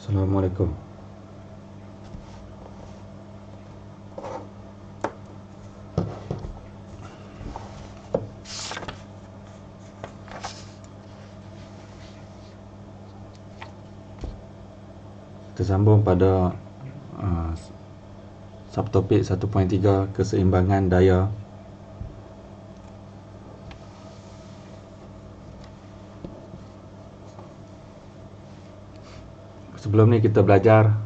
Assalamualaikum. Kita sambung pada subtopik 1.3, keseimbangan daya. Sebelum ni kita belajar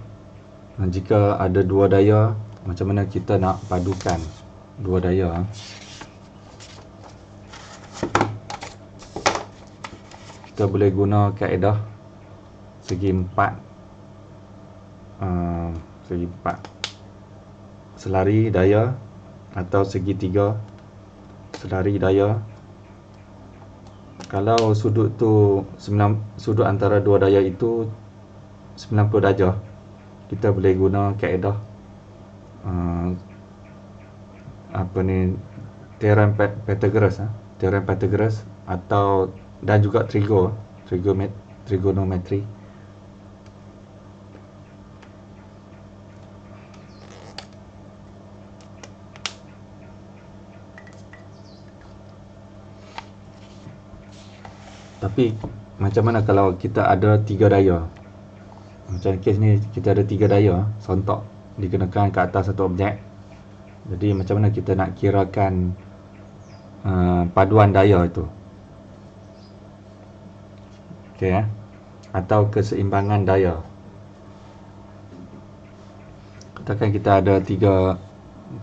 jika ada dua daya, macam mana kita nak padukan dua daya. Kita boleh guna kaedah segi empat, selari daya, atau segi tiga selari daya. Kalau sudut tu sudut antara dua daya itu 90 darjah, kita boleh guna kaedah teorem Pythagoras, atau dan juga trigonometri. Tapi macam mana kalau kita ada tiga daya? Macam kes ni kita ada tiga daya sontok dikenakan ke atas satu objek. Jadi macam mana kita nak kirakan paduan daya itu? Okey ya. Atau keseimbangan daya. Katakan kita ada tiga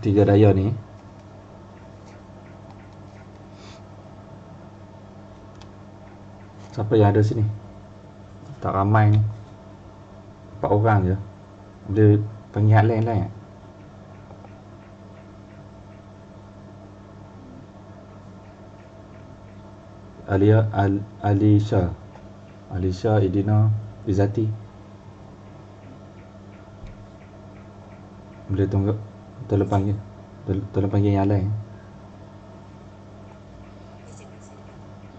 daya ni. Siapa yang ada sini? Tak ramai ni. 4 orang je. Dia panggil lain-lain. Alisha, Idina, Izzati. Boleh tunggu, tolong panggil yang lain.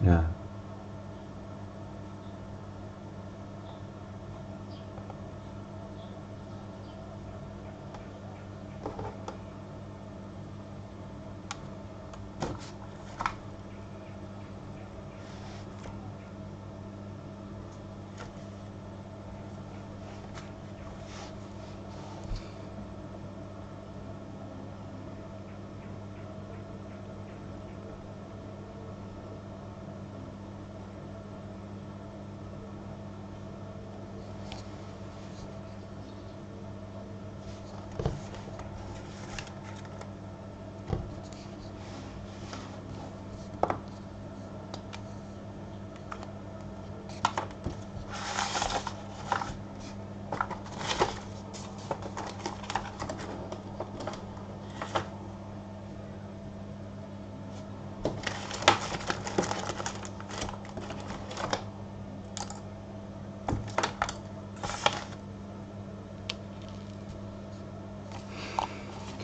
Ya.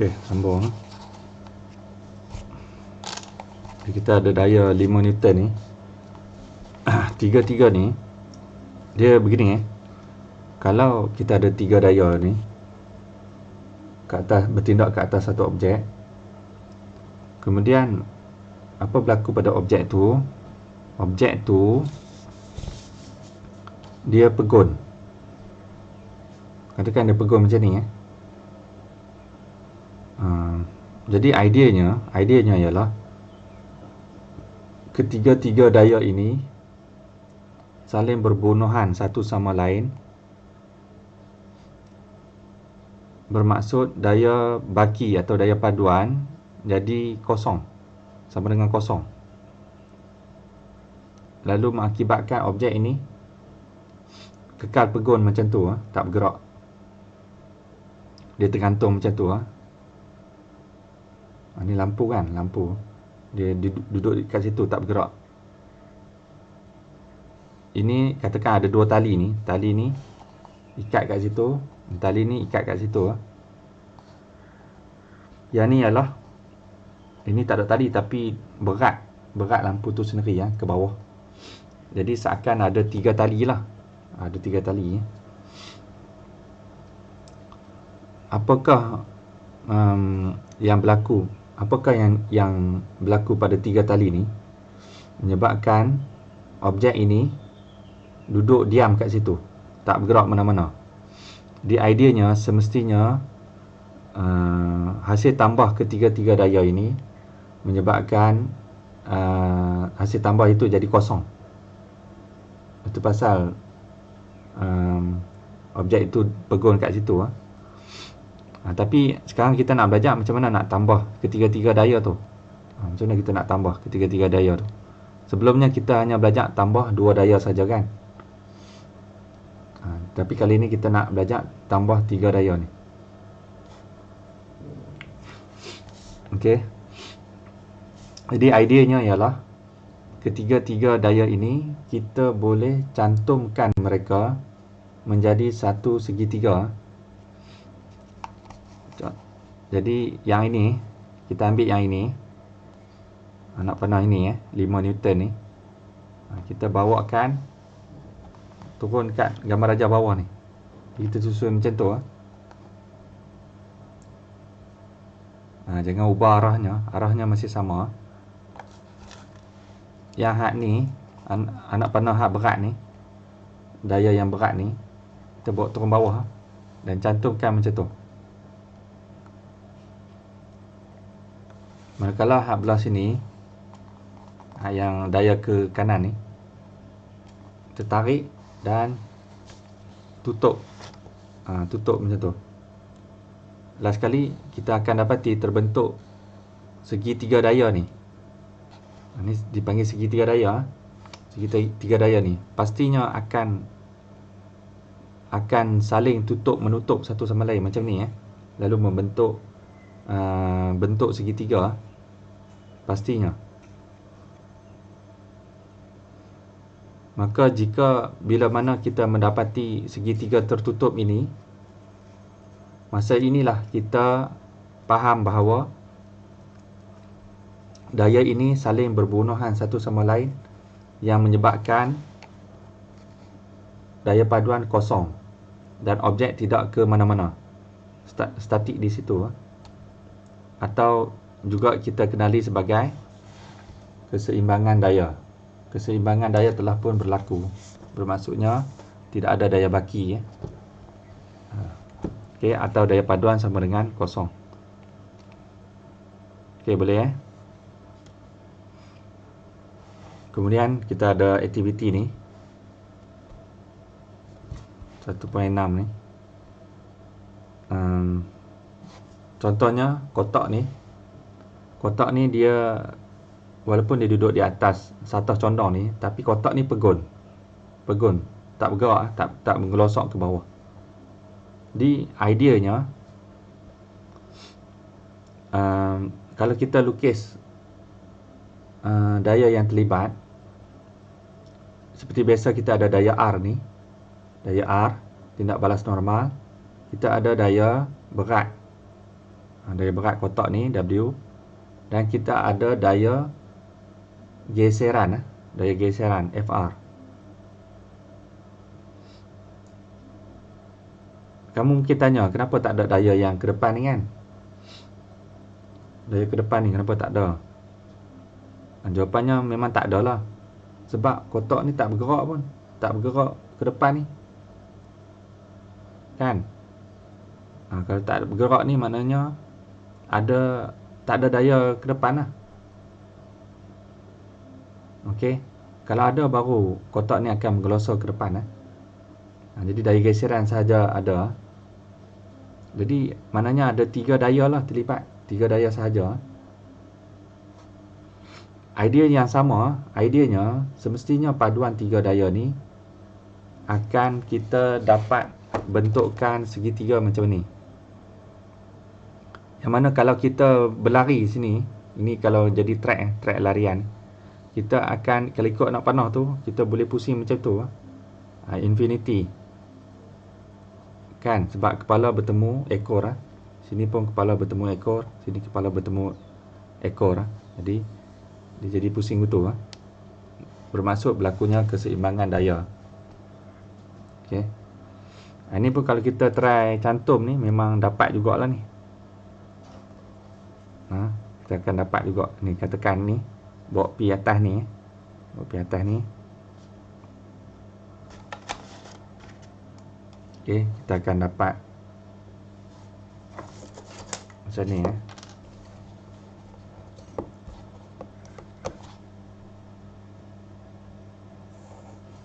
Okey, sambung. Kita ada daya 5 Newton ni. Tiga-tiga ni dia begini Kalau kita ada 3 daya ni bertindak ke atas satu objek, kemudian apa berlaku pada objek tu? Objek tu dia pegun. Katakan dia pegun macam ni Jadi ideanya ialah ketiga-tiga daya ini saling berbunuhan satu sama lain, bermaksud daya baki atau daya paduan jadi kosong, sama dengan kosong, lalu mengakibatkan objek ini kekal pegun macam tu, tak bergerak. Dia tergantung macam tu. Ni lampu kan, lampu dia duduk kat situ tak bergerak. Ini katakan ada 2 tali ni, tali ni ikat kat situ, tali ni ikat kat situ. Yang ni ialah, ini tak ada tali tapi berat lampu tu sendiri ke bawah. Jadi seakan ada 3 tali lah. Ada 3 tali. Apakah yang berlaku? Apakah yang berlaku pada 3 tali ni menyebabkan objek ini duduk diam kat situ, tak bergerak mana-mana? Di ideanya semestinya hasil tambah ketiga-tiga daya ini menyebabkan hasil tambah itu jadi kosong. Itu pasal objek itu pegun kat situ. Tapi sekarang kita nak belajar macam mana nak tambah ketiga-tiga daya tu. Macam mana kita nak tambah ketiga-tiga daya tu. Sebelumnya kita hanya belajar tambah 2 daya saja kan. Tapi kali ni kita nak belajar tambah 3 daya ni. Okey. Jadi ideanya ialah ketiga-tiga daya ini kita boleh cantumkan mereka menjadi satu segitiga. Jadi yang ini, kita ambil yang ini, anak panah ini 5 Newton ni, kita bawakan turun kat gambar rajah bawah ni. Kita susun macam tu. Jangan ubah arahnya masih sama. Yang hak ni, anak panah hak berat ni, daya yang berat ni, kita bawa turun bawah dan cantumkan macam tu. Manakala hak belah sini, yang daya ke kanan ni, kita tarik dan tutup. Tutup macam tu. Last sekali kita akan dapati terbentuk segitiga daya ni. Ni dipanggil segitiga daya. Segitiga daya ni pastinya akan saling tutup menutup satu sama lain macam ni lalu membentuk bentuk segitiga pastinya. Maka jika bila mana kita mendapati segitiga tertutup ini, masa inilah kita faham bahawa daya ini saling berbunuhan satu sama lain yang menyebabkan daya paduan kosong dan objek tidak ke mana-mana, statik di situ. Atau juga kita kenali sebagai keseimbangan daya. Keseimbangan daya telah pun berlaku. Bermaksudnya tidak ada daya baki Okey, atau daya paduan sama dengan kosong. Okey, boleh Kemudian kita ada aktiviti ni 1.6 ni. Contohnya kotak ni dia walaupun dia duduk di atas condong ni, tapi kotak ni pegun, tak bergerak, tak menggelosok ke bawah. Di ideanya kalau kita lukis daya yang terlibat, seperti biasa kita ada daya R ni, daya R tindak balas normal, kita ada daya berat Daya berat kotak ni W, dan kita ada daya geseran, daya geseran FR. Kamu mungkin tanya, kenapa tak ada daya yang ke depan ni kan? Daya ke depan ni kenapa tak ada? Jawapannya memang tak ada lah. Sebab kotak ni tak bergerak pun. Tak bergerak ke depan ni. Kan? Kalau tak bergerak ni maknanya tak ada daya ke depan lah. Okey. Kalau ada baru kotak ni akan menggelosor ke depan. Jadi daya geseran sahaja ada. Jadi maknanya ada 3 daya lah terlibat. 3 daya sahaja. Idea yang sama, ideanya semestinya paduan 3 daya ni akan kita dapat bentukkan segitiga macam ni. Yang mana kalau kita berlari sini, ini kalau jadi track larian, kita akan, kalau ikut nak panah tu, kita boleh pusing macam tu. Infinity. Kan, sebab kepala bertemu ekor. Sini pun kepala bertemu ekor, sini kepala bertemu ekor. Jadi dia jadi pusing betul. Bermaksud berlakunya keseimbangan daya. Okey. Ini pun kalau kita try cantum ni memang dapat jugalah ni. Kita akan dapat juga ni, katakan ni bawa pi atas ni. Bawa pi atas ni. Okey, kita akan dapat macam ni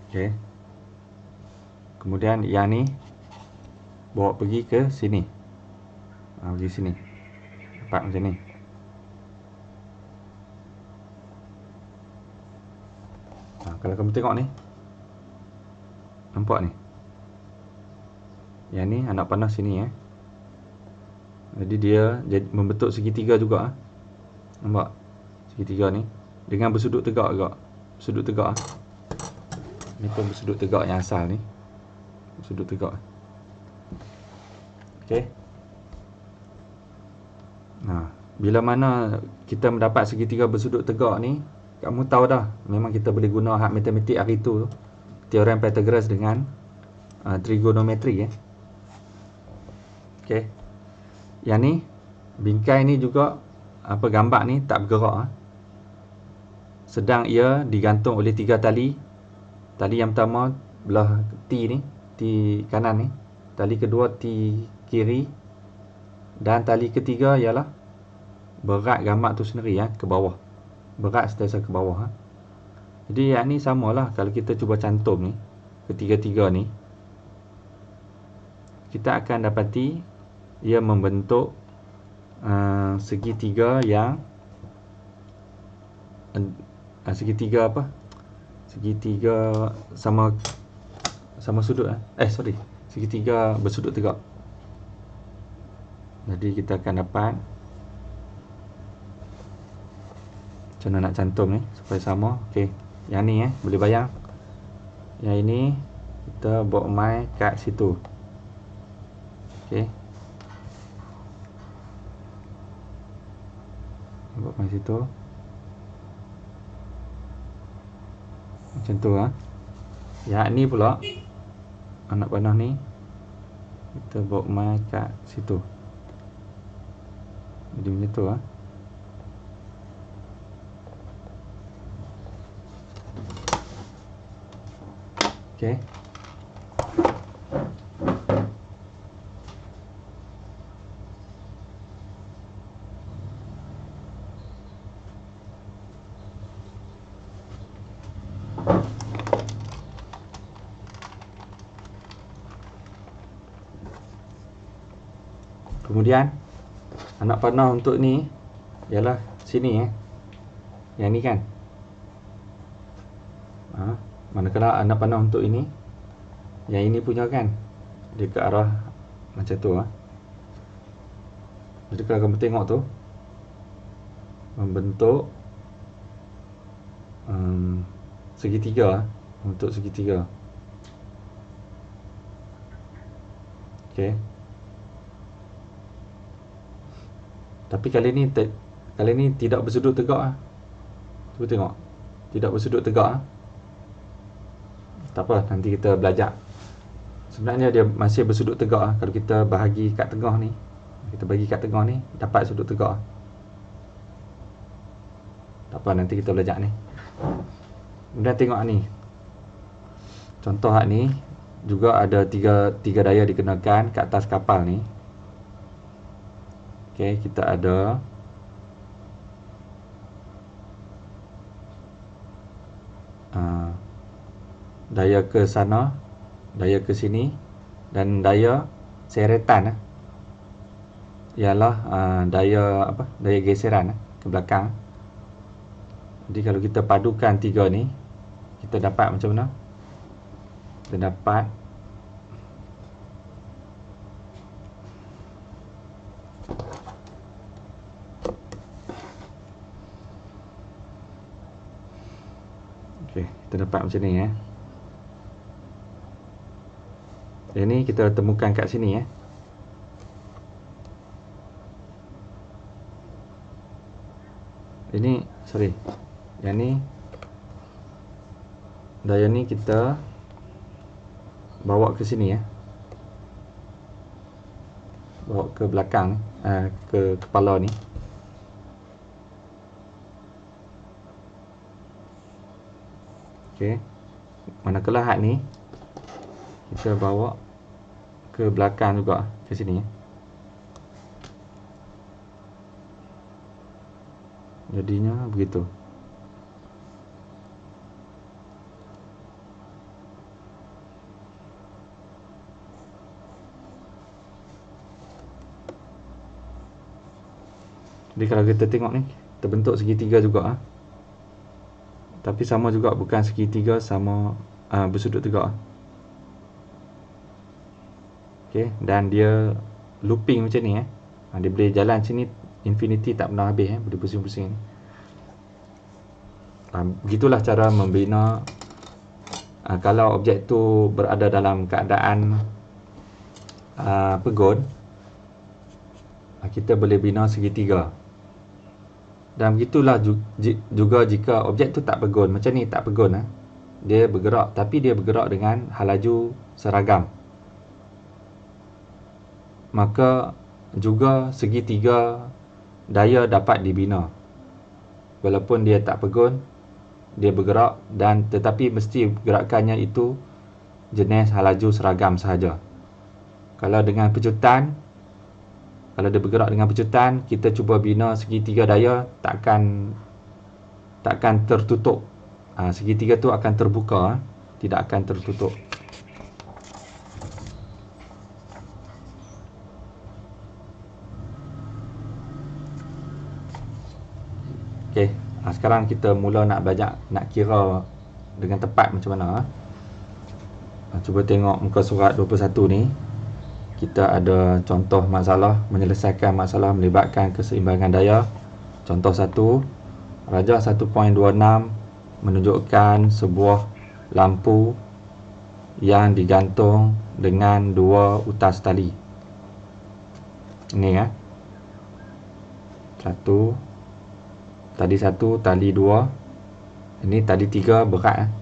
Okey. Kemudian yang ni bawa pergi ke sini. Pergi sini. Dapat macam ni. Kalau kamu tengok ni, nampak ni. Yang ni anak panah sini Jadi dia membentuk segitiga juga. Nampak? Segitiga ni dengan bersudut tegak juga. Bersudut tegak. Ni pun bersudut tegak yang asal ni. Bersudut tegak. Okey. Bila mana kita mendapat segitiga bersudut tegak ni, kamu tahu dah, memang kita boleh guna hak matematik hari tu, teorem Pythagoras dengan trigonometri Okey. Yang ni, bingkai ni juga gambar ni tak bergerak. Sedang ia digantung oleh 3 tali. Tali yang pertama belah T ni, T kanan ni. Tali kedua T kiri. Dan tali ketiga ialah berat gambar tu sendiri ke bawah. Berat sentiasa ke bawah. Jadi yang ni samalah kalau kita cuba cantum ni, ketiga-tiga ni, kita akan dapati ia membentuk segitiga yang segitiga apa? Segitiga sama sudut segitiga bersudut tegak. Jadi kita akan dapat macam mana nak cantum ni supaya sama. Okey. Yang ni boleh bayang. Yang ini kita bawa mai kat situ. Okey. Bawa mai situ. Macam tu Yang ni pula anak panah ni kita bawa mai kat situ. Jadi macam tu Okey. Kemudian anak panah untuk ni ialah sini Yang ni kan. Manakala anak panah untuk ini, yang ini punya kan, dia ke arah macam tu Jadi kalau kamu tengok tu, membentuk segitiga. Untuk segitiga. Okey. Tapi kali ni tidak bersudut tegak ah. Cuba tengok. Tidak bersudut tegak ah. Tak apa, nanti kita belajar. Sebenarnya dia masih bersudut tegak ah kalau kita bahagi kat tengah ni. Kita bagi kat tengah ni dapat sudut tegak ah. Tak apa, nanti kita belajar ni. Kemudian tengok ni. Contoh hak ni juga ada tiga daya dikenakan kat atas kapal ni. Okey, kita ada daya ke sana, daya ke sini dan daya seretan ialah daya daya geseran ke belakang. Jadi kalau kita padukan tiga ni, kita dapat macam mana? Kita dapat kita dapat macam ni ya. Yang ni kita temukan kat sini ya. Ini sorry. Yang ni daya ni kita bawa ke sini ya. Bawa ke belakang ke kepala ni. Okey. Manakala hak ni kita bawa ke belakang juga ke sini. Jadinya begitu. Jadi kalau kita tengok ni terbentuk segitiga juga tapi sama juga, bukan segitiga sama bersudut tegak. Okey, dan dia looping macam ni dia boleh jalan sini infinity, tak pernah habis boleh pusing-pusing. Begitulah cara membina kalau objek tu berada dalam keadaan pegon, kita boleh bina segitiga. Dan begitulah juga jika objek tu tak pegon, macam ni tak pegon dia bergerak, tapi dia bergerak dengan halaju seragam, maka juga segitiga daya dapat dibina. Walaupun dia tak pegon, dia bergerak, dan tetapi mesti gerakannya itu jenis halaju seragam sahaja. Kalau dengan pecutan, kalau dia bergerak dengan pecutan, kita cuba bina segitiga daya, takkan tertutup. Segitiga tu akan terbuka, tidak akan tertutup. Okey, sekarang kita mula nak belajar, nak kira dengan tepat macam mana. Cuba tengok muka surat 21 ni. Kita ada contoh masalah, menyelesaikan masalah melibatkan keseimbangan daya. Contoh 1, rajah 1.26 menunjukkan sebuah lampu yang digantung dengan dua utas tali. Ini tali 1, tali 2, ini tali 3 berat.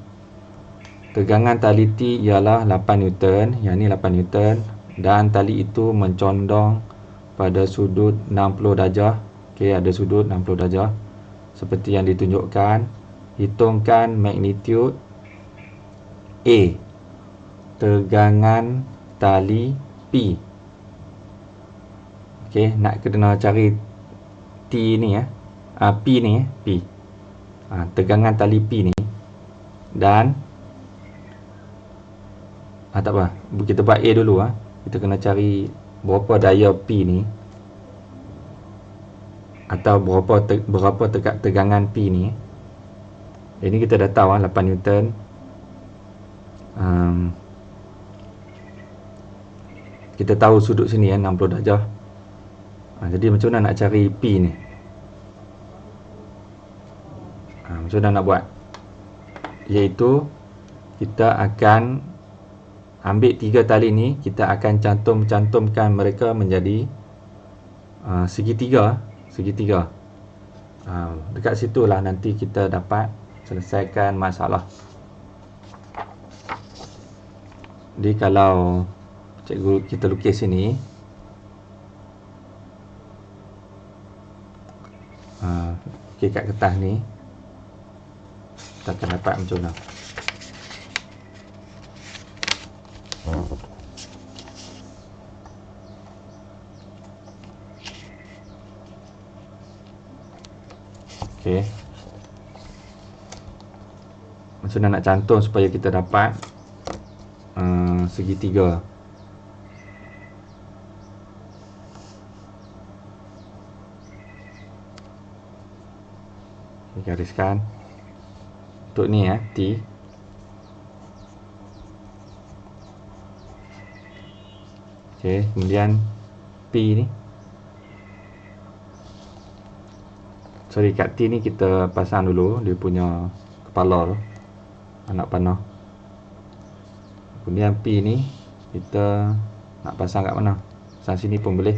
Tegangan tali T ialah 8 Newton, yang ni 8 Newton, dan tali itu mencondong pada sudut 60 darjah. Okey, ada sudut 60 darjah seperti yang ditunjukkan. Hitungkan magnitude A, tegangan tali P. Okey, nak kena cari T ni P ni P. Tegangan tali P ni, dan tak apa, kita buat A dulu Kita kena cari berapa daya P ni, atau berapa tegangan P ni. Ini kita dah tahu 8 Newton. Kita tahu sudut sini 60 darjah. Jadi macam mana nak cari P ni? Macam mana nak buat? Iaitu kita akan ambil 3 tali ni, kita akan cantumkan mereka menjadi segitiga. segitiga. Dekat situlah nanti kita dapat selesaikan masalah. Jadi kalau cikgu kita lukis sini, okey, kat kertas ni kita akan dapat macam mana. Okey, macam mana nak cantum supaya kita dapat segitiga. Okay, gariskan untuk ni T. Okey, kemudian P ni, sorry, kat T ni kita pasang dulu dia punya kepala tu, anak panah. Kemudian P ni kita nak pasang kat mana? Pasang sini pun boleh,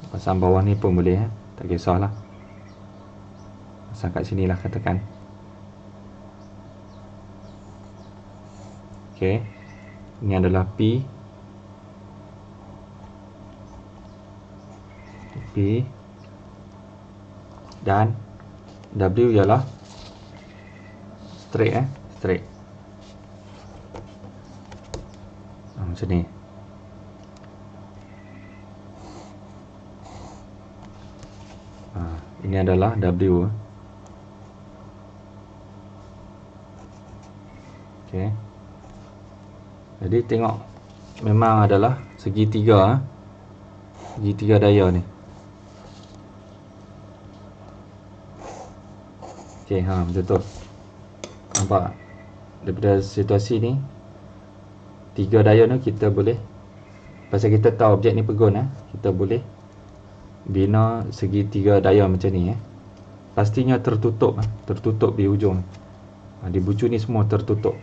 pasang bawah ni pun boleh, tak kisahlah. Pasang kat sini lah katakan. Okey, ini adalah P dan W ialah straight, straight. Macam ni. Ini adalah W. Okey. Jadi tengok, memang adalah segitiga, segitiga daya ni. Okey, betul. Nampak? Daripada situasi ni, tiga daya ni kita boleh, pasal kita tahu objek ni pegun, kita boleh bina segitiga daya macam ni. Pastinya tertutup, tertutup di hujung. Di bucu ni semua tertutup.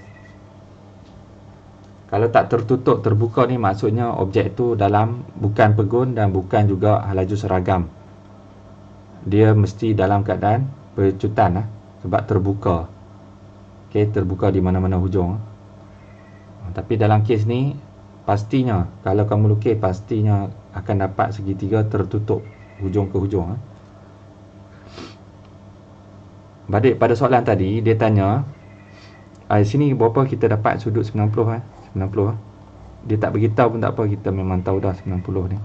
Kalau tak tertutup, terbuka ni maksudnya objek tu dalam bukan pegun dan bukan juga halaju seragam. Dia mesti dalam keadaan pecutan, sebab terbuka. Okey, terbuka di mana-mana hujung. Tapi dalam kes ni, pastinya kalau kamu lukis, pastinya akan dapat segitiga tertutup hujung ke hujung. Balik pada soalan tadi, dia tanya sini berapa kita dapat sudut 90, 90. Dia tak beritahu pun tak apa, kita memang tahu dah 90 ni.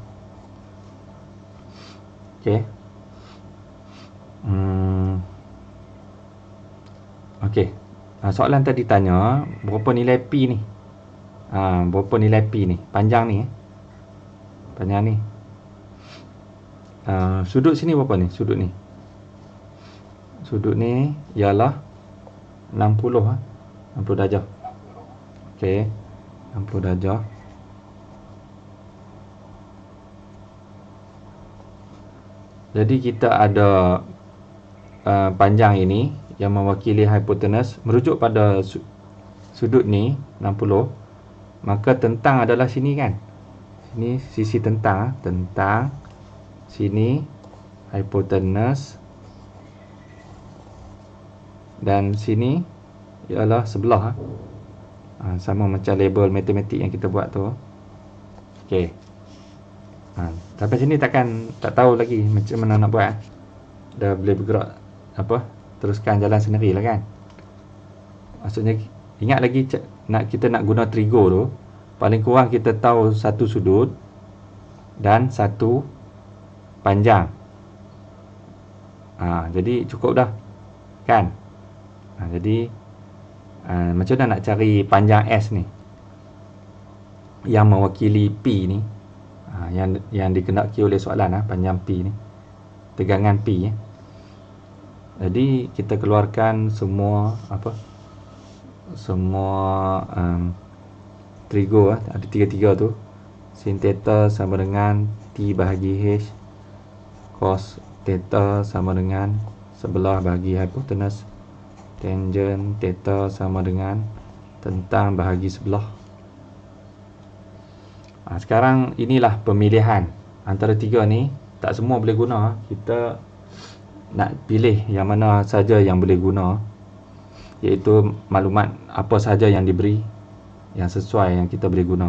Okey. Okey. Soalan tadi tanya berapa nilai P ni? Berapa nilai P ni? Panjang ni. Panjang ni. Sudut sini berapa ni? Sudut ni. Sudut ni ialah 60, 60 darjah. Okey. 60 darjah. Jadi kita ada panjang ini yang mewakili hipotenus, merujuk pada sudut ni 60, maka tentang adalah sini kan. Sini sisi tentang, tentang sini hipotenus, dan sini ialah sebelah. Sama macam label matematik yang kita buat tu. Okey. Sampai sini tak tahu lagi macam mana nak buat. Dah boleh bergerak teruskan jalan sendiri lah kan. Maksudnya ingat lagi, kita nak guna trigo tu, paling kurang kita tahu satu sudut dan satu panjang. Jadi cukup dah kan. Jadi macam mana nak cari panjang S ni yang mewakili P ni, yang dikendaki oleh soalan, panjang P ni, tegangan P. Jadi kita keluarkan semua trigo, ada tiga-tiga tu. Sin theta sama dengan T bahagi H, cos theta sama dengan sebelah bahagi hipotenus, tangent theta sama dengan tentang bahagi sebelah. Sekarang inilah pemilihan antara tiga ni, tak semua boleh guna. Kita nak pilih yang mana saja yang boleh guna, iaitu maklumat apa saja yang diberi yang sesuai yang kita boleh guna.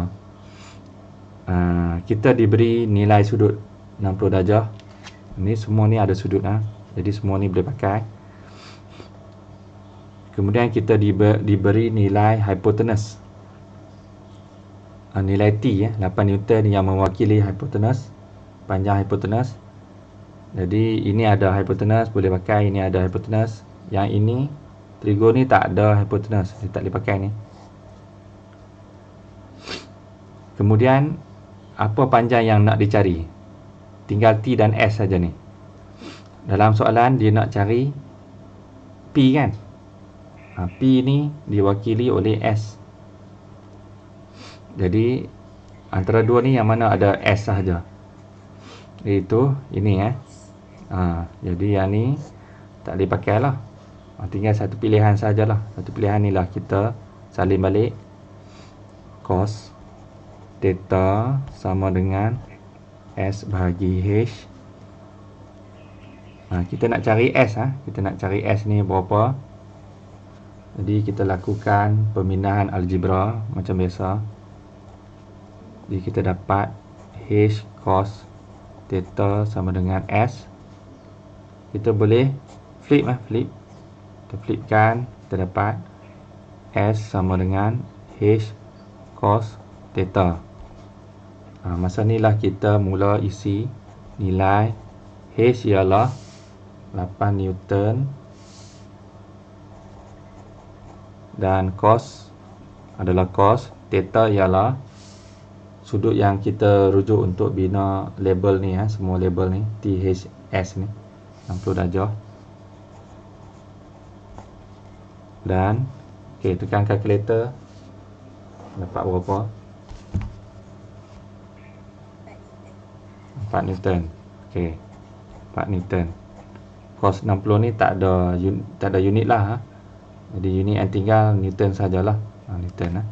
Kita diberi nilai sudut 60 darjah. Ni semua ni ada sudut jadi semua ni boleh pakai. Kemudian kita diberi nilai hypotenuse, nilai T 8 Newton yang mewakili hypotenuse, panjang hypotenuse. Jadi ini ada hypotenuse, boleh pakai. Ini ada hypotenuse. Yang ini trigo ni tak ada hypotenuse, dia tak boleh pakai ni. Kemudian apa panjang yang nak dicari? Tinggal T dan S saja ni. Dalam soalan dia nak cari P kan. P ni diwakili oleh S. Jadi antara dua ni yang mana ada S sahaja, iaitu ini jadi yang ni tak boleh pakai lah. Tinggal satu pilihan sajalah. Satu pilihan ni lah kita salin balik. Cos theta sama dengan S bahagi H. Kita nak cari S. Kita nak cari S ni berapa. Jadi kita lakukan pemindahan algebra macam biasa. Jadi kita dapat H cos theta sama dengan S. Kita boleh flip. Kita flipkan, kita dapat S sama dengan H cos theta. Masa ni lah kita mula isi nilai. H ialah 8 Newton dan cos adalah cos, theta ialah sudut yang kita rujuk untuk bina label ni, semua label ni, THS ni 60 darjah. Dan tekan kalkulator, dapat berapa? 4 Newton. 4 Newton. Cos 60 ni tak ada unit lah. Jadi unit yang tinggal Newton sajalah. Newton.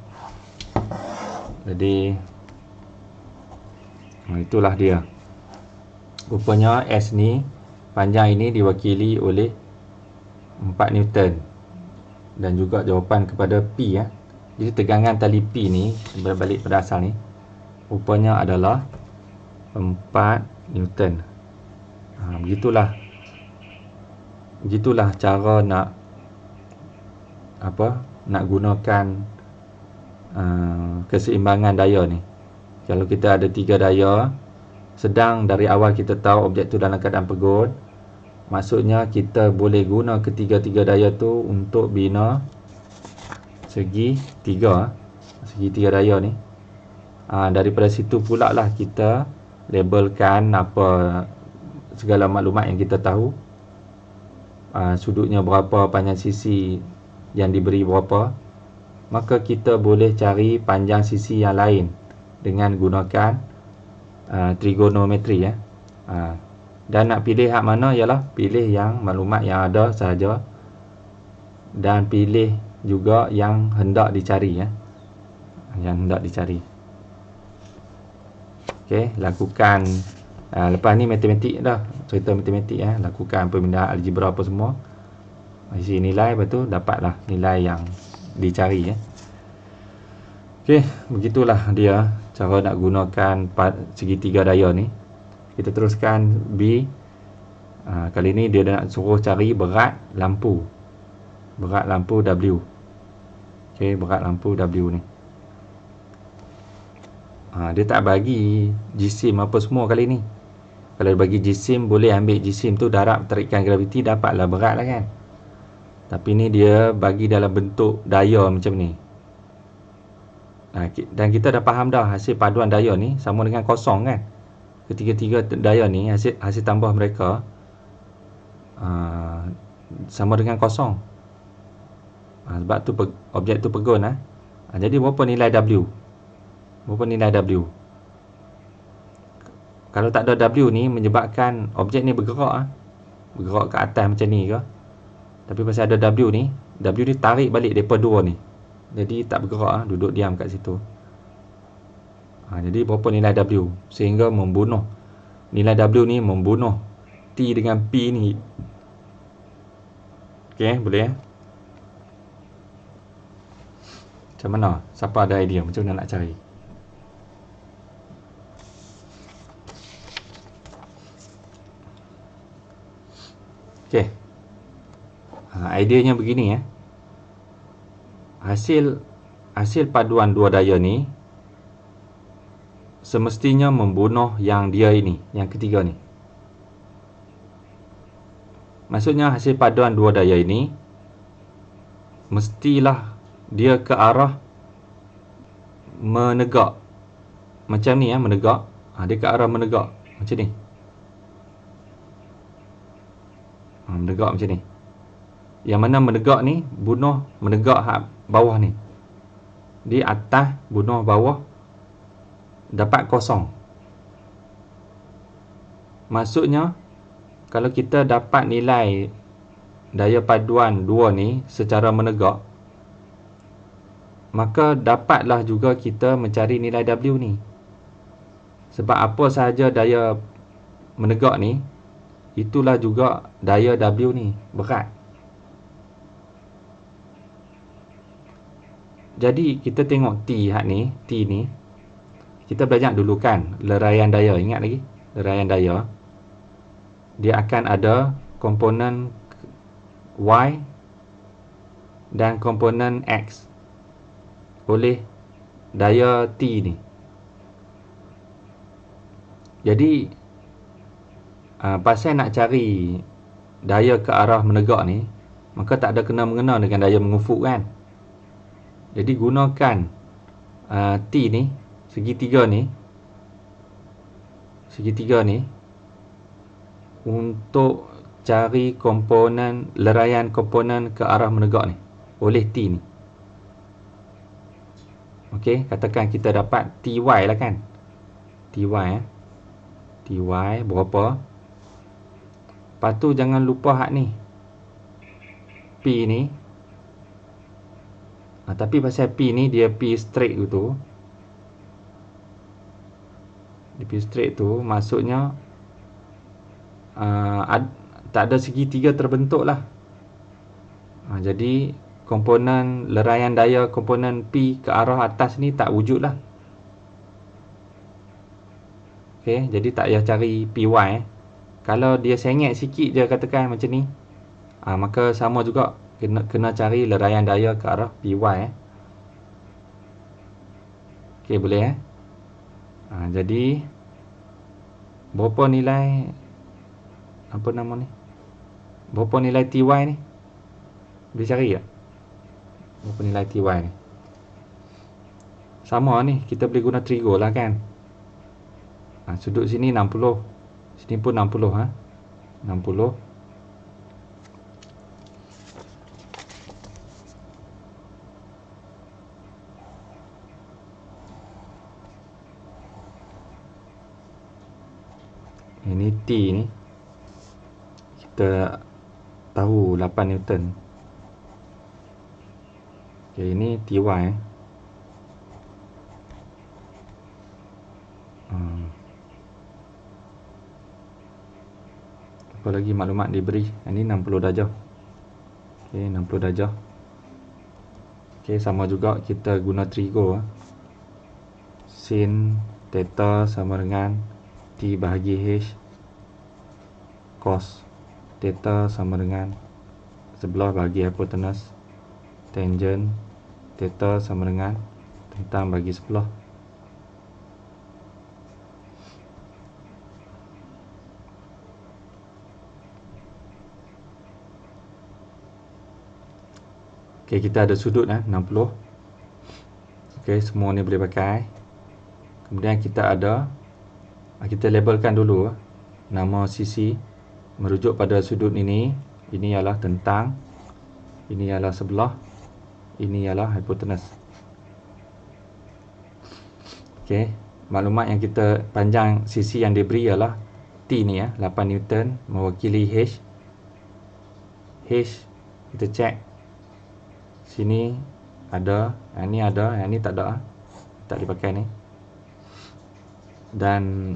Jadi itulah dia. Rupanya S ni, panjang ini diwakili oleh 4 Newton. Dan juga jawapan kepada P. Jadi tegangan tali P ni, berbalik pada asal ni, rupanya adalah 4 Newton. Begitulah cara nak gunakan keseimbangan daya ni. Kalau kita ada 3 daya, sedang dari awal kita tahu objek tu dalam keadaan pegun, maksudnya kita boleh guna ketiga-tiga daya tu untuk bina segi 3 daya ni. Daripada situ pula lah kita labelkan apa segala maklumat yang kita tahu. Sudutnya berapa, panjang sisi yang diberi berapa. Maka kita boleh cari panjang sisi yang lain dengan gunakan trigonometri. Dan nak pilih hak mana ialah pilih yang maklumat yang ada sahaja, dan pilih juga yang hendak dicari. Yang hendak dicari. Lakukan lepas ni matematik dah, cerita matematik. Lakukan pemindahan algebra apa semua, isi nilai, lepas tu dapatlah nilai yang dicari. Begitulah dia cara nak gunakan segitiga daya ni. Kita teruskan B. Kali ni dia nak suruh cari berat lampu. Berat lampu W. Berat lampu W ni. Dia tak bagi jisim apa semua kali ni. Kalau bagi jisim, boleh ambil jisim tu darab terikan graviti, dapatlah berat lah kan. Tapi ni dia bagi dalam bentuk daya macam ni. Dan kita dah faham dah hasil paduan daya ni sama dengan kosong kan. Ketiga-tiga daya ni, hasil tambah mereka sama dengan kosong. Sebab tu objek tu pegun. Jadi berapa nilai W? Berapa nilai W? Kalau tak ada W ni, menyebabkan objek ni bergerak. Bergerak ke atas macam ni ke. Tapi pasal ada W ni tarik balik daripada dua ni. Jadi tak bergerak, duduk diam kat situ. Jadi berapa nilai W? Sehingga membunuh nilai W ni membunuh T dengan P ni. Okey, boleh eh? Macam mana? Siapa ada idea macam mana nak cari? Okey. Ideanya begini eh. Hasil paduan dua daya ni semestinya membunuh yang dia ini, yang ketiga ni. Maksudnya hasil paduan dua daya ini mestilah dia ke arah menegak. Macam ni menegak. Dia ke arah menegak. Macam ni. Menegak macam ni. Yang mana menegak ni bunuh menegak bawah ni. Di atas bunuh bawah dapat kosong. Maksudnya kalau kita dapat nilai daya paduan dua ni secara menegak, maka dapatlah juga kita mencari nilai W ni. Sebab apa sahaja daya menegak ni, itulah juga daya W ni, berat. Jadi kita tengok T ni, kita belajar dulu kan, leraian daya, ingat lagi? Leraian daya, dia akan ada komponen Y dan komponen X oleh daya T ni. Jadi pasal nak cari daya ke arah menegak ni, maka tak ada kena-mengena dengan daya mengufuk kan. Jadi gunakan T ni, segitiga ni untuk cari komponen, leraian komponen ke arah menegak ni oleh T ni. Okey, katakan kita dapat TY lah kan. TY berapa? Lepas tu jangan lupa hak ni, P ni. Tapi pasal P ni dia P straight tu. Dia P straight tu maksudnya tak ada segitiga terbentuk lah. Jadi komponen leraian daya komponen P ke arah atas ni tak wujud lah. Okay, jadi tak payah cari PY. Kalau dia sengit sikit je katakan macam ni, maka sama juga kena cari leraian daya ke arah PY. Okay, boleh jadi berapa nilai berapa nilai TY ni? Boleh cari tak? Berapa nilai TY ni? Sama ni, kita boleh guna trigo lah kan. Sudut sini 60, sini pun 60 60. Ini T ni kita tahu 8 Newton. Okay, ini TY apa lagi maklumat diberi. Ini 60 darjah. Okay, 60 darjah. Okay, sama juga kita guna trigo. Sin theta sama dengan T bahagi H cos theta sama dengan sebelah bahagi hipotenus tangent theta sama dengan theta bagi sebelah. Okay, kita ada sudut 60. Okay, semua ni boleh pakai. Kemudian kita ada, kita labelkan dulu nama sisi merujuk pada sudut ini. Ini ialah tentang, ini ialah sebelah, ini ialah hipotenus. Okay, maklumat yang kita panjang sisi yang diberi ialah T ni 8 Newton mewakili H. Kita cek sini ada, yang ni ada, yang ni tak ada, tak dipakai ni. Dan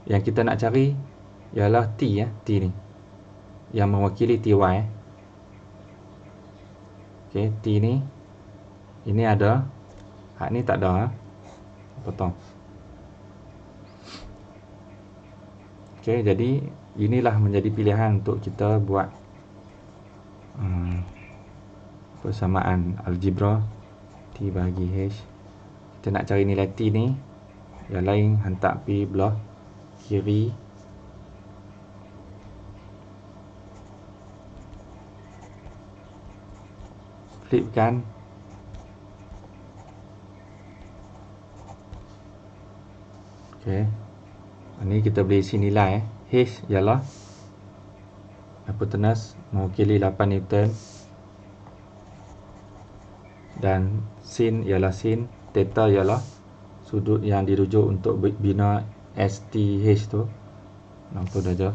Yang kita nak cari ialah T ya, T ni. Yang mewakili TY. Okey, T ni. Ini ada. Hak ni tak ada. Potong. Okey, jadi inilah menjadi pilihan untuk kita buat persamaan algebra T bagi H. Kita nak cari nilai T ni. Yang lain hantar pergi belah kiri. Flipkan. Okey. Ini kita boleh isi nilai. H ialah hypotenuse mewakili 8 Newton. Dan sin ialah sin. Theta ialah sudut yang dirujuk untuk bina STH tu 60 darjah.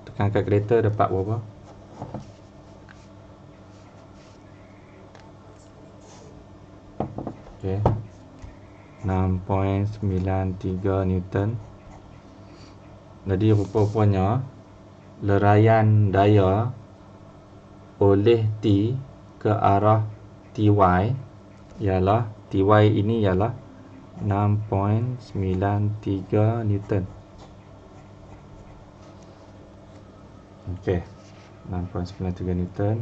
Tekan kalkulator dapat berapa? Okey. 6.93 Newton. Jadi rupa-rupanya leraian daya oleh T ke arah TY ialah TY ini ialah 6.93 Newton. Okey. 6.93 Newton.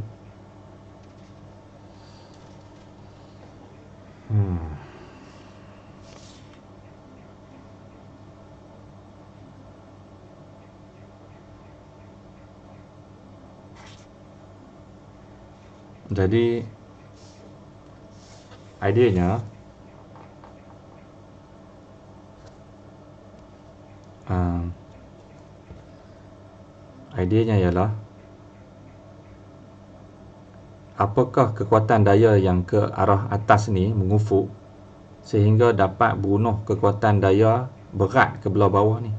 Jadi ideanya ialah apakah kekuatan daya yang ke arah atas ni mengufuk sehingga dapat bunuh kekuatan daya berat ke belah bawah ni,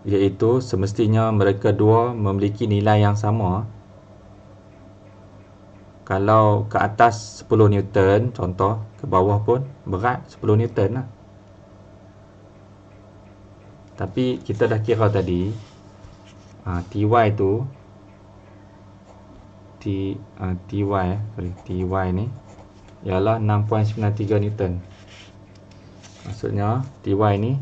iaitu semestinya mereka dua memiliki nilai yang sama. Kalau ke atas 10 Newton contoh, ke bawah pun berat 10 Newton lah. Tapi kita dah kira tadi TY tu TY ni ialah 6.93 Newton. Maksudnya TY ni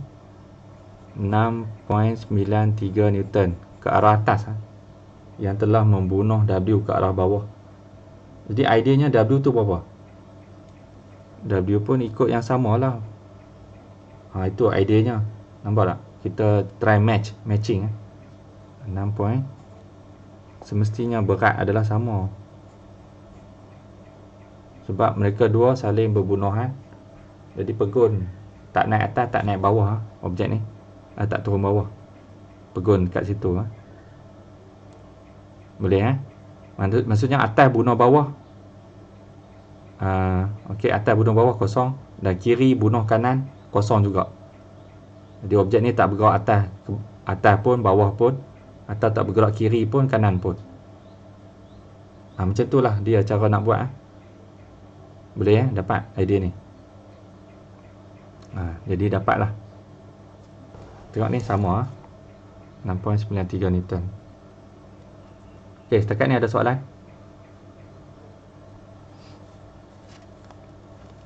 6.93 Newton ke arah atas yang telah membunuh W ke arah bawah. Jadi ideanya W tu berapa? W pun ikut yang sama lah. Itu ideanya. Nampak tak? Kita try matching 6 point. Semestinya berat adalah sama. Sebab mereka dua saling berbunuhan. Jadi pegun tak naik atas, tak naik bawah objek ni. Tak turun bawah. Pegun kat situ. Boleh maksudnya atas bunuh bawah. Okey, atas bunuh bawah kosong dan kiri bunuh kanan kosong juga. Jadi objek ni tak bergerak atas pun, bawah pun, atau tak bergerak kiri pun, kanan pun. Macam itulah dia cara nak buat. Boleh dapat idea ni. Jadi dapatlah. Tengok ni sama 6.93 Newton. Okey, setakat ni ada soalan?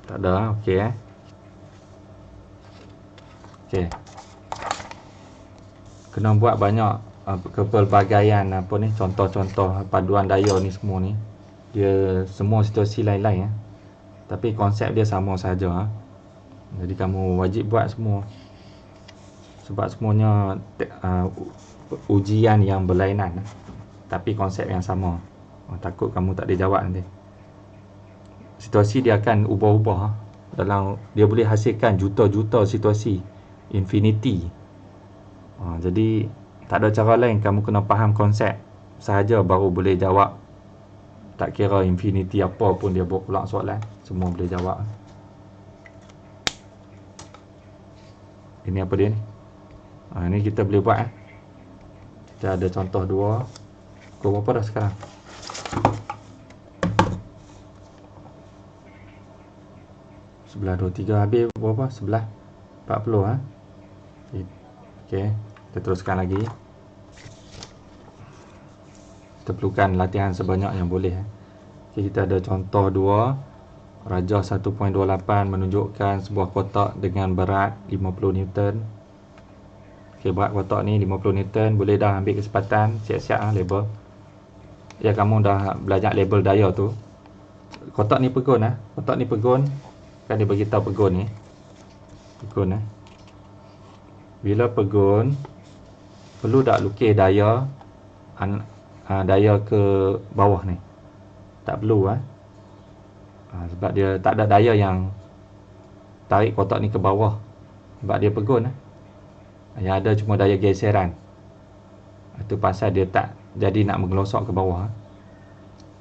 Tak ada. Okey Okey. Kena buat banyak kepelbagaian ni, contoh-contoh paduan daya ni semua ni. Dia semua situasi lain-lain tapi konsep dia sama saja. Jadi kamu wajib buat semua. Sebab semuanya ujian yang berlainan tapi konsep yang sama. Takut kamu tak dijawab nanti. Situasi dia akan ubah-ubah dia boleh hasilkan juta-juta situasi, infinity. Jadi tak ada cara lain, kamu kena faham konsep sahaja baru boleh jawab. Tak kira infinity apa pun dia buat ulang soalan, semua boleh jawab. Ini apa dia ni? Ni kita boleh buat Kita ada contoh 2. Pukul berapa dah sekarang? 11 23 habis berapa? 11 40 ha. Okey, kita teruskan lagi. Kita perlukan latihan sebanyak yang boleh. Okey, kita ada contoh 2. Rajah 1.28 menunjukkan sebuah kotak dengan berat 50 Newton. Okey, berat kotak ni 50 Newton. Boleh dah ambil kesempatan siap-siap label. Ya, kamu dah belajar label daya tu. Kotak ni pegun kotak ni pegun. Kan dia bagi tahu pegun ni. Pegun Bila pegun, perlu tak lukis daya daya ke bawah ni? Tak perlu sebab dia tak ada daya yang tarik kotak ni ke bawah. Sebab dia pegun yang ada cuma daya geseran. Itu pasal dia tak jadi nak menggelosok ke bawah.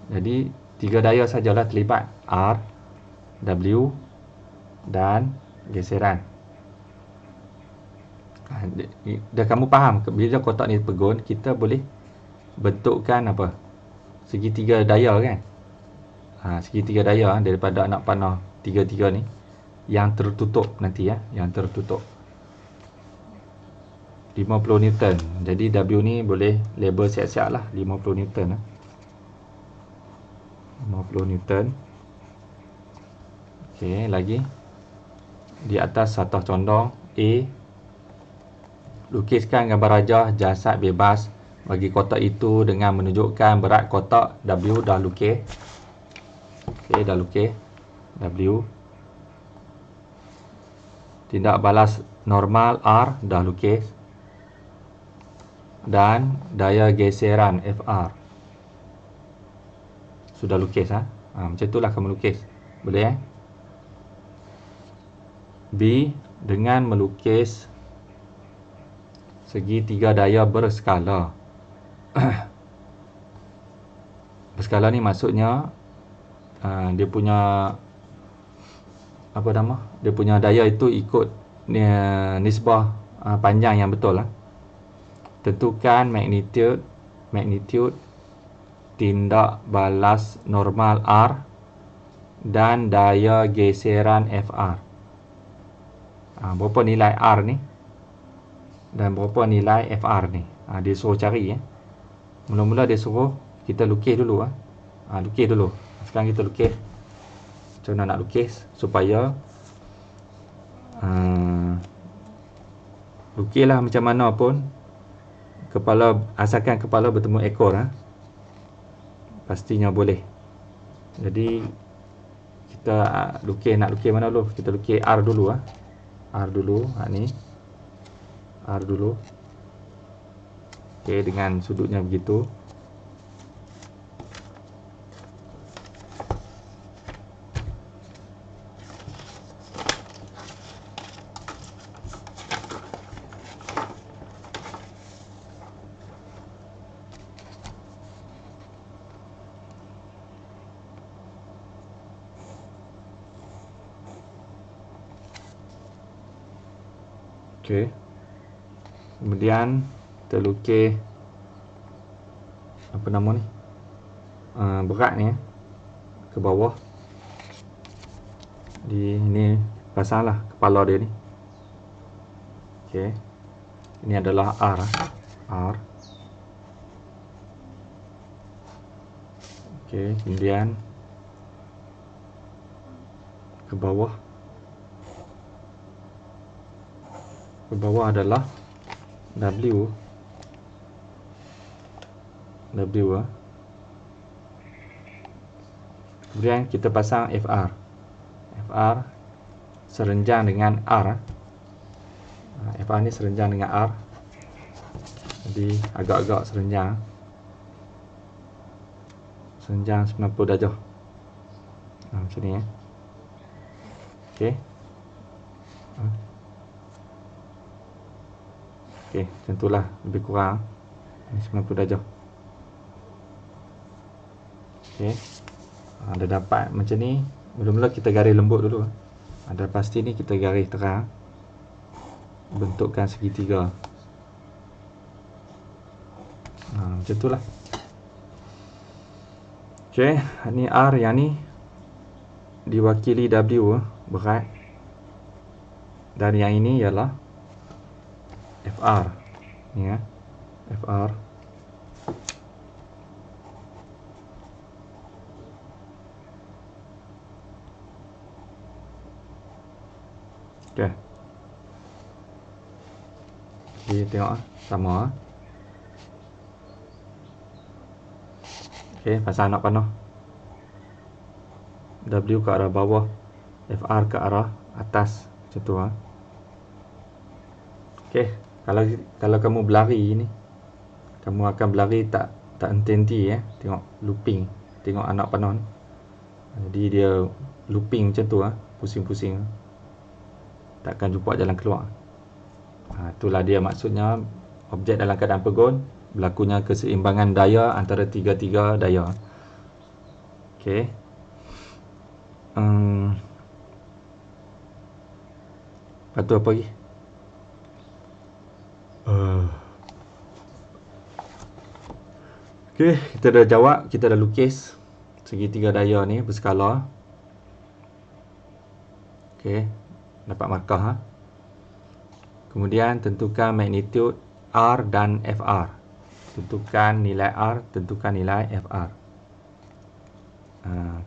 Jadi 3 daya sajalah terlibat, R, W dan geseran. Dah kamu faham, bila kotak ni pegun, kita boleh bentukkan apa? Segitiga daya kan? Segitiga daya daripada anak panah 3 ni yang tertutup nanti yang tertutup 50 Newton. Jadi W ni boleh label siap-siap lah 50 Newton 50 Newton. Okey, lagi di atas satah condong A, lukiskan gambar rajah jasad bebas bagi kotak itu dengan menunjukkan berat kotak. W dah lukis. Okey, dah lukis W. Tindak balas normal R dah lukis. Dan daya geseran FR sudah lukis macam itulah kamu lukis. Boleh B, dengan melukis segitiga daya berskala. Berskala ni maksudnya dia punya apa nama? Dia punya daya itu ikut nisbah panjang yang betul Tentukan magnitude tindak balas normal R dan daya geseran FR. Berapa nilai R ni dan berapa nilai FR ni. Dia suruh cari Mula-mula dia suruh kita lukis dulu lukis dulu. Sekarang kita lukis. Macam mana nak lukis supaya lukislah macam mana pun asalkan kepala bertemu ekor pastinya boleh. Jadi kita nak lukis mana dulu? Kita lukis R dulu R dulu. Ni R dulu. Okey, dengan sudutnya begitu. Okey. Kemudian kita lukis apa nama ni? Berat ni ke bawah. Ini pasanglah kepala dia ni. Okey. Ini adalah R. Okey, kemudian ke bawah. Ke bawah adalah W. Kemudian kita pasang FR serenjang dengan R. FR ni serenjang dengan R. Jadi agak-agak serenjang 90 darjah. Macam ni Okey. Okey, macam itulah, lebih kurang 90 darjah. Okey. Dah dapat macam ni. Mula-mula kita garis lembut dulu. Dah pasti ni kita garis terang. Bentukkan segitiga. Macam itulah. Okey, ni R, yang ni diwakili W. berat, dan yang ini ialah FR. Ni ya, FR. Okey. Jadi tengok sama. Okey, pasang anak panah. W ke arah bawah, FR ke arah atas, macam tu ah. Okey, kalau kamu berlari ni, kamu akan berlari tak henti-henti ya. Tengok looping, tengok anak panah ni. Jadi dia looping macam tu ah, pusing-pusing. Takkan jumpa jalan keluar. Itulah dia maksudnya objek dalam keadaan pegun, berlakunya keseimbangan daya antara tiga-tiga daya. Okey. Lepas tu apa lagi? Okey, kita dah jawab, kita dah lukis segitiga daya ni berskala. Okey, dapat markah ha. Kemudian tentukan magnitude R dan FR. Tentukan nilai R, tentukan nilai FR.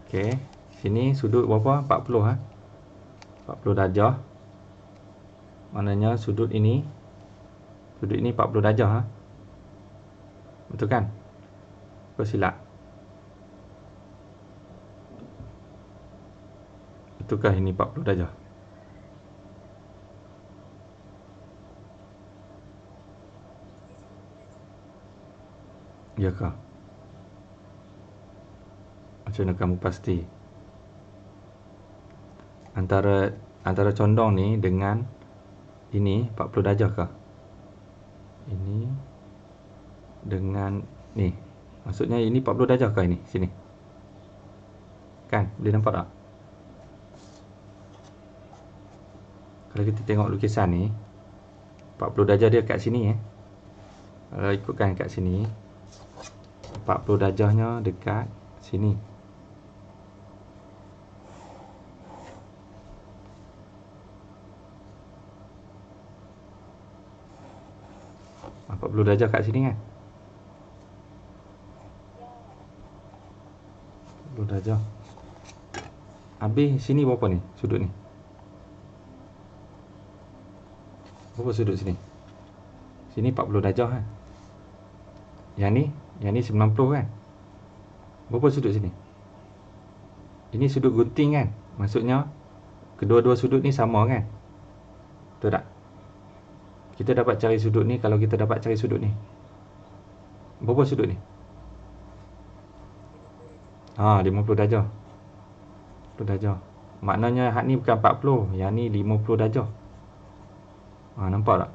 Okey, sini sudut berapa? 40 ha. 40 darjah. Maknanya sudut ini 40 darjah ha. Betul kan? Kau silap. Betulkah ini 40 darjah? Ya kah? Macam mana kamu pasti? Antara condong ni dengan ini 40 darjah kah? Ini dengan ni. Maksudnya ini 40 darjah kah ini? Sini. Kan? Boleh nampak tak? Kalau kita tengok lukisan ni, 40 darjah dia kat sini Kalau ikutkan kat sini, 40 darjahnya dekat sini. Apa 40 darjah kat sini kan? 40 darjah. Habis sini berapa ni? Sudut ni. Berapa sudut sini? Sini 40 darjah kan? Yang ni 90 kan? Berapa sudut sini? Ini sudut gunting kan? Maksudnya kedua-dua sudut ni sama kan? Betul tak? Kita dapat cari sudut ni. Kalau kita dapat cari sudut ni, berapa sudut ni? 50 darjah. 50 darjah. Maknanya hak ni bukan 40, yang ni 50 darjah. Nampak tak?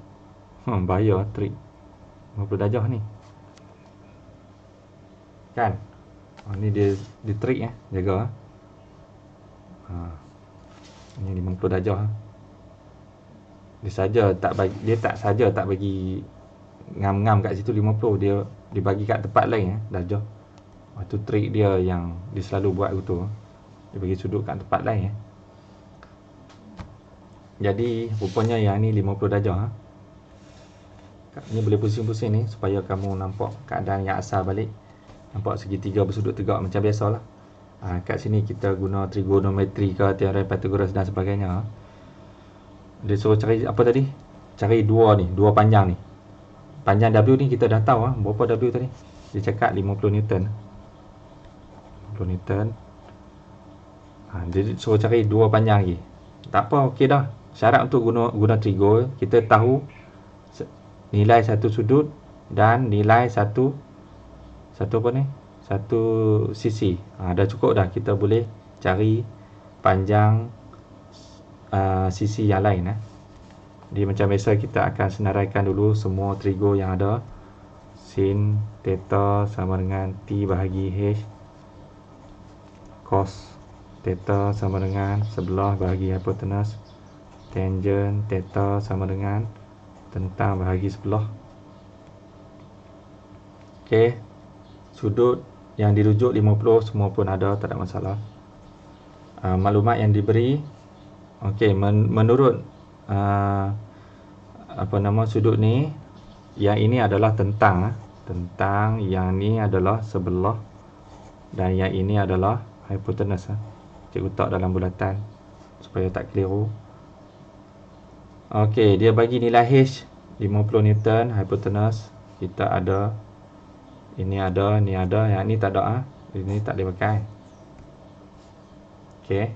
Bahaya trik 50 darjah ni. Kan? Ni dia trik jaga. Ini 50 darjah. Dia tak saja tak bagi ngam-ngam kat situ 50, dia bagi kat tempat lain darjah. Itu trik dia yang dia selalu buat gitu. Dia bagi sudut kat tempat lain Jadi rupanya yang ni 50 darjah Ni boleh pusing-pusing ni supaya kamu nampak keadaan yang asal balik. Nampak segitiga bersudut tegak macam biasalah. Kat sini kita guna trigonometri ke, teorem Pythagoras dan sebagainya. Dia suruh cari apa tadi? Cari dua panjang ni. Panjang W ni kita dah tahu berapa W tadi? Dia cakap 50 Newton. 50 Newton. Dia suruh cari dua panjang lagi. Tak apa, okey dah. Syarat untuk guna trigo, kita tahu nilai satu sudut dan nilai satu sisi. Dah cukup dah, kita boleh cari panjang sisi yang lain Jadi macam biasa kita akan senaraikan dulu semua trigo yang ada. Sin theta sama dengan T bahagi H. Cos theta sama dengan sebelah bahagi hipotenus. Tangent theta sama dengan tentang bahagi sebelah. Okey. Sudut yang dirujuk 50 semua pun ada, tak ada masalah. Maklumat yang diberi Okey, menurut apa nama sudut ni, yang ini adalah tentang tentang, yang ni adalah sebelah, dan yang ini adalah hipotenus. Cikgu letak dalam bulatan supaya tak keliru. Okey, dia bagi nilai H 50 Newton, hipotenus kita ada, ini ada, ni ada, yang ni tak ada ini tak boleh pakai. Okey.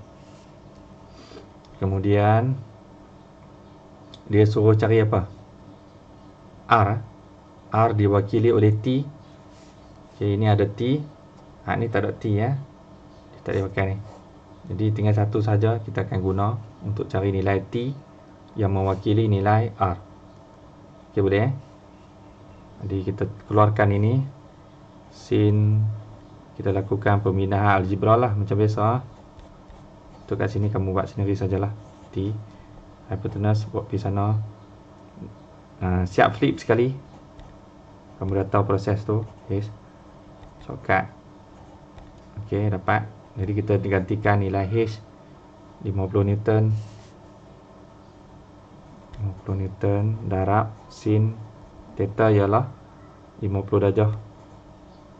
Kemudian dia suruh cari apa? R. R diwakili oleh T. Okey, ini ada T. Ni tak ada T ya. Dia tak boleh pakai ni. Jadi tinggal satu saja kita akan guna untuk cari nilai T yang mewakili nilai R. Okey, boleh Jadi kita keluarkan ini. Sin, kita lakukan pemindahan algebra lah macam biasa. Untuk kat sini kamu buat sendiri sajalah. T hipotenus buat pergi sana. Siap flip sekali. Kamu dah tahu proses tu. Yes. Shortcut. Okey, dapat. Jadi kita gantikan nilai H 50 Newton. 50 Newton darab sin theta ialah 50 darjah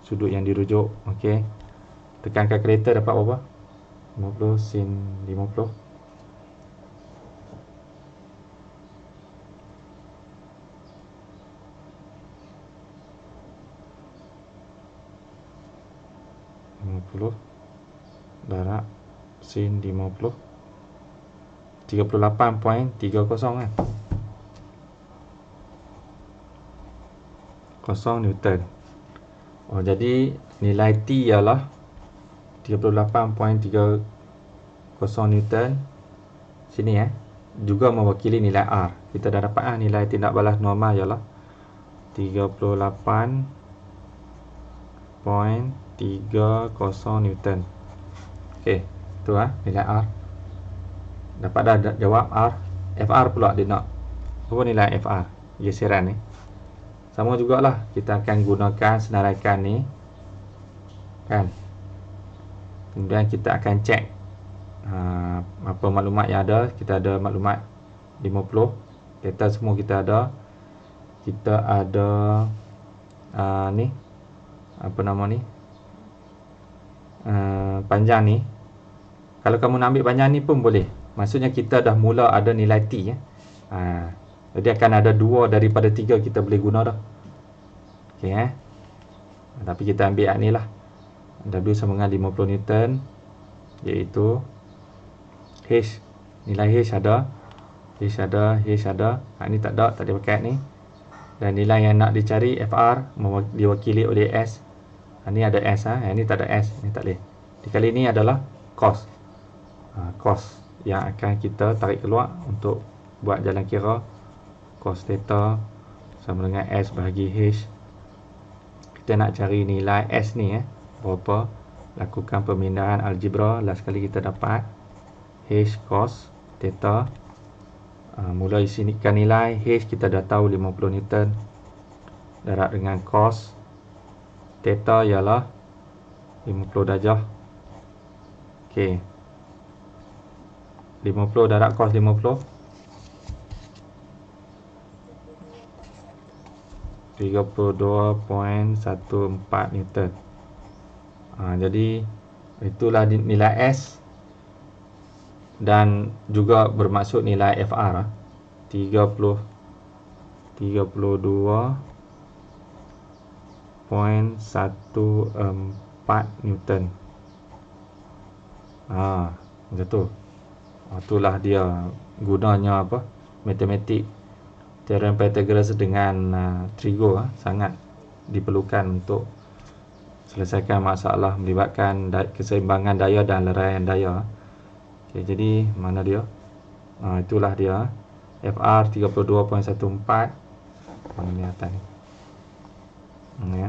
sudut yang dirujuk. Okey. Tekan kalkulator dapat berapa? 50 sin 50. Darab sin 50 38.30 kan. 0 Newton. Oh, jadi nilai T ialah 38.30 Newton. Sini juga mewakili nilai R. Kita dah dapat nilai tindak balas normal ialah 38.30 Newton. Okey, tu nilai R. Dapat dah jawab R. FR pula dia nak. Apa nilai FR? Geseran ni. Sama jugalah, kita akan gunakan senaraikan ni. Kan? Kemudian kita akan cek apa maklumat yang ada. Kita ada maklumat 50. Data semua kita ada. Kita ada ni. Apa nama ni? Panjang ni. Kalau kamu nak ambil panjang ni pun boleh. Maksudnya kita dah mula ada nilai T jadi akan ada 2 daripada 3 kita boleh guna dah. Okey tapi kita ambil ni lah. W sama dengan 50 Newton, iaitu H. Nilai H ada. H ada. Ni tak ada, tak boleh pakai ni. Dan nilai yang nak dicari FR diwakili oleh S. Ni ada S ni tak ada S, ni tak boleh. Di kali ni adalah cos. Cos yang akan kita tarik keluar untuk buat jalan kira. Cos theta sama dengan S bahagi H. Kita nak cari nilai S ni berapa. Lakukan pemindahan algebra. Last kali kita dapat H cos theta. Mula isikan nilai H kita dah tahu 50 Newton. Darab dengan cos theta ialah 50 darjah. Okey. 50 darab cos 50 32.14 Newton. Jadi itulah nilai S dan juga bermaksud nilai FR 32.14 Newton. Macam tu. Itulah dia gunanya apa? Matematik teorem Pythagoras dengan trigo sangat diperlukan untuk selesaikan masalah melibatkan keseimbangan daya dan leraian daya. Okey, jadi mana dia? Itulah dia. FR 32.14. Ini atas ni.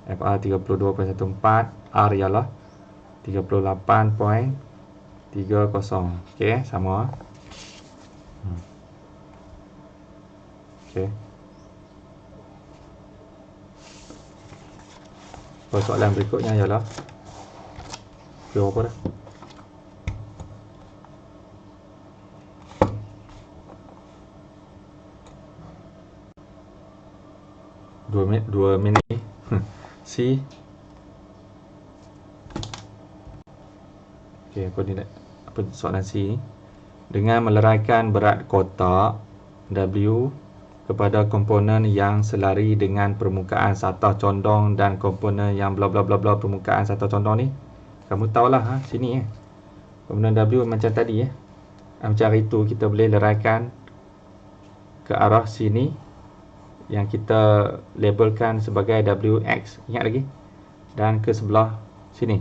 FR 32.14, R ialah 38.30. Okey, sama. Okey. Soalan berikutnya ialah apa dah? 2 minit ni. C. Okey, apa soalan C? Dengan meleraikan berat kotak W kepada komponen yang selari dengan permukaan satah condong dan komponen yang bla bla bla bla permukaan satah condong ni, kamu tahulah sini komponen W macam tadi macam itu kita boleh leraikan ke arah sini yang kita labelkan sebagai WX, ingat lagi, dan ke sebelah sini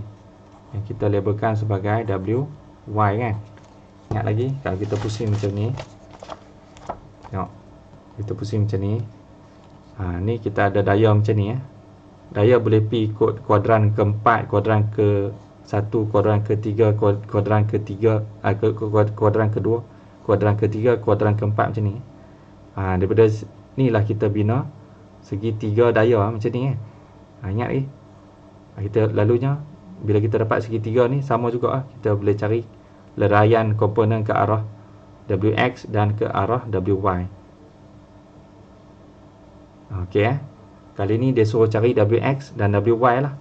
yang kita labelkan sebagai WY kan. Ingat lagi, kalau kita pusing macam ni, tengok, kita pusing macam ni, ni kita ada daya macam ni daya boleh pergi ikut kuadran keempat, kuadran ke-1, kuadran ke-3, kuadran ke-3, kuadran ke-2, kuadran ke-3, kuadran ke-4 macam ni. Daripada ni lah kita bina segitiga daya macam ni ingat lagi. Kita lalunya bila kita dapat segitiga ni sama juga kita boleh cari leraian komponen ke arah WX dan ke arah WY. Okey kali ni dia suruh cari WX dan WY lah.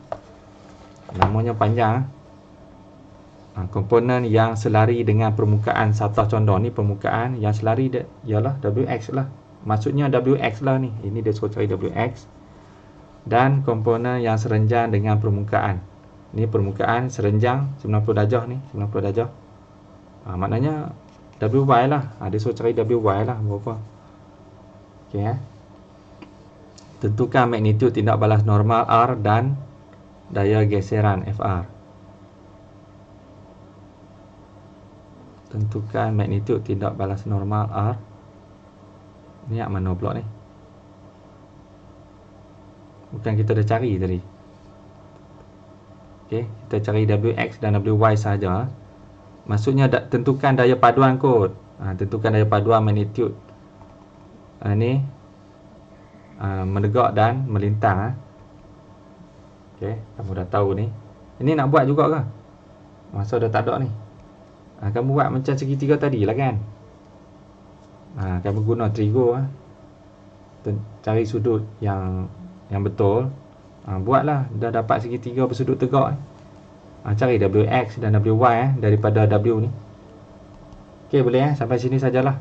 Namanya panjang komponen yang selari dengan permukaan satah condong ni, permukaan yang selari dia ialah WX lah. Maksudnya WX lah ni. Ini dia suruh cari WX. Dan komponen yang serenjang dengan permukaan. Ni permukaan serenjang 90 darjah ni. 90 darjah. Maknanya WY lah. Dia suruh cari WY lah. Berapa? Okey Tentukan magnitud tindak balas normal R dan daya geseran FR. Tentukan magnitud tindak balas normal R. Ni yang mana pula ni? Bukan kita dah cari tadi. Okey, kita cari WX dan WY saja. Maksudnya tentukan daya paduan kot. Tentukan daya paduan magnitud. Ni menegak dan melintang. Okey, kamu dah tahu ni. Ini nak buat juga ke? Masa dah tak ada ni. Kamu buat macam segitiga tadi lah kan? Kamu guna trigo cari sudut yang betul. Buatlah dah dapat segitiga bersudut tegak cari WX dan WY daripada W ni. Okey boleh sampai sini sajalah.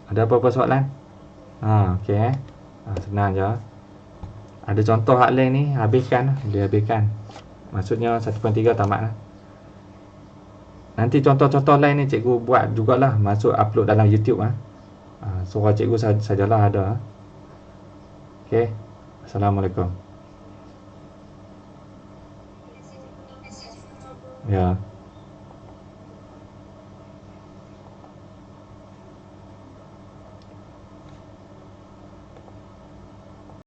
Ada apa-apa soalan? Okey senang je. Ada contoh hak lain ni, habiskan, boleh habiskan. Maksudnya 1.3 tamat lah. Nanti contoh-contoh lain ni cikgu buat jugalah, masuk upload dalam YouTube surah cikgu sajalah ada. Okey. Assalamualaikum. Ya.